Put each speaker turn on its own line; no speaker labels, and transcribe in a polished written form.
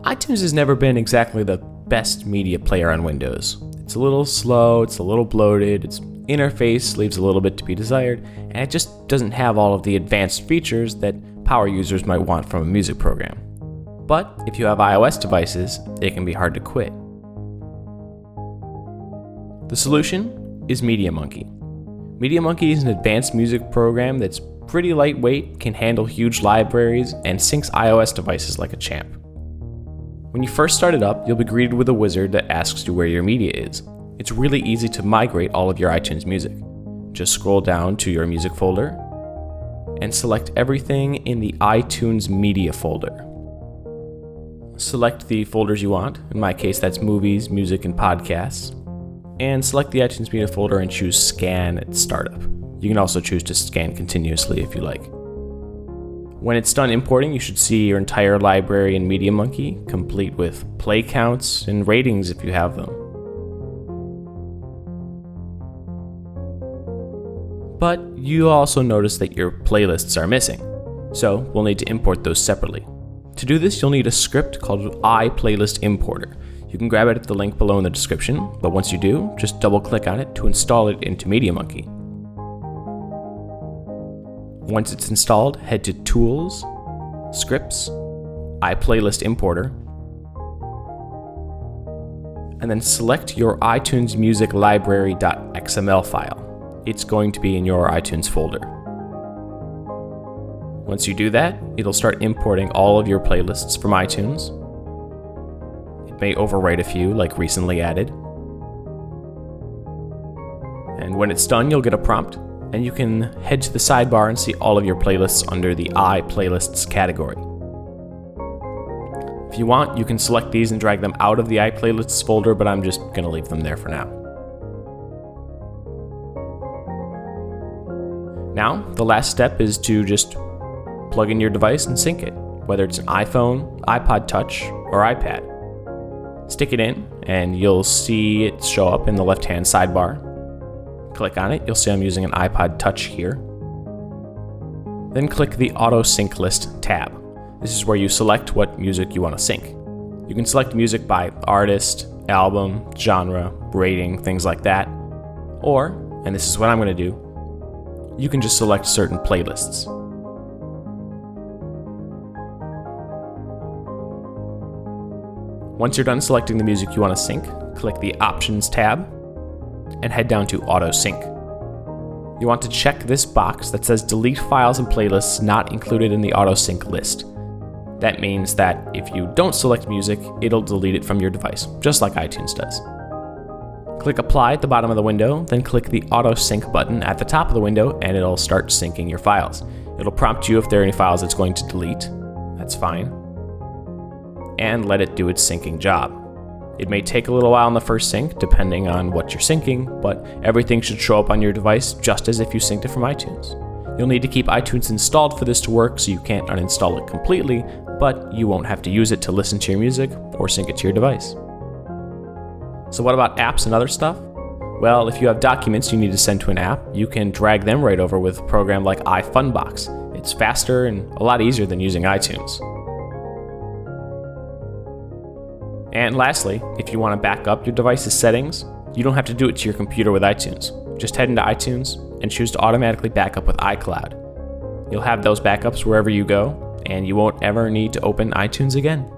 iTunes has never been exactly the best media player on Windows. It's a little slow, it's a little bloated, its interface leaves a little bit to be desired, and it just doesn't have all of the advanced features that power users might want from a music program. But if you have iOS devices, it can be hard to quit. The solution is MediaMonkey. MediaMonkey is an advanced music program that's pretty lightweight, can handle huge libraries, and syncs iOS devices like a champ. When you first start it up, you'll be greeted with a wizard that asks you where your media is. It's really easy to migrate all of your iTunes music. Just scroll down to your music folder and select everything in the iTunes media folder. Select the folders you want. In my case, that's movies, music, and podcasts. And select the iTunes media folder and choose Scan at Startup. You can also choose to scan continuously if you like. When it's done importing, you should see your entire library in MediaMonkey, complete with play counts and ratings if you have them. But you also notice that your playlists are missing, so we'll need to import those separately. To do this, you'll need a script called iPlaylist Importer. You can grab it at the link below in the description, but once you do, just double-click on it to install it into MediaMonkey. Once it's installed, head to Tools, Scripts, iPlaylist Importer, and then select your iTunes Music Library.xml file. It's going to be in your iTunes folder. Once you do that, it'll start importing all of your playlists from iTunes. It may overwrite a few, like recently added. And when it's done, you'll get a prompt, and you can head to the sidebar and see all of your playlists under the iPlaylists category. If you want, you can select these and drag them out of the iPlaylists folder, but I'm just going to leave them there for now. Now, the last step is to just plug in your device and sync it, whether it's an iPhone, iPod Touch, or iPad. Stick it in, and you'll see it show up in the left-hand sidebar. Click on it, you'll see I'm using an iPod Touch here. Then click the Auto Sync List tab. This is where you select what music you want to sync. You can select music by artist, album, genre, rating, things like that. Or, and this is what I'm going to do, you can just select certain playlists. Once you're done selecting the music you want to sync, click the Options tab and head down to Auto Sync. You want to check this box that says Delete files and playlists not included in the Auto Sync list. That means that if you don't select music, it'll delete it from your device, just like iTunes does. Click Apply at the bottom of the window, then click the Auto Sync button at the top of the window, and it'll start syncing your files. It'll prompt you if there are any files it's going to delete. That's fine. And let it do its syncing job. It may take a little while in the first sync, depending on what you're syncing, but everything should show up on your device just as if you synced it from iTunes. You'll need to keep iTunes installed for this to work, so you can't uninstall it completely, but you won't have to use it to listen to your music or sync it to your device. So what about apps and other stuff? Well, if you have documents you need to send to an app, you can drag them right over with a program like iFunbox. It's faster and a lot easier than using iTunes. And lastly, if you want to back up your device's settings, you don't have to do it to your computer with iTunes. Just head into iTunes and choose to automatically back up with iCloud. You'll have those backups wherever you go, and you won't ever need to open iTunes again.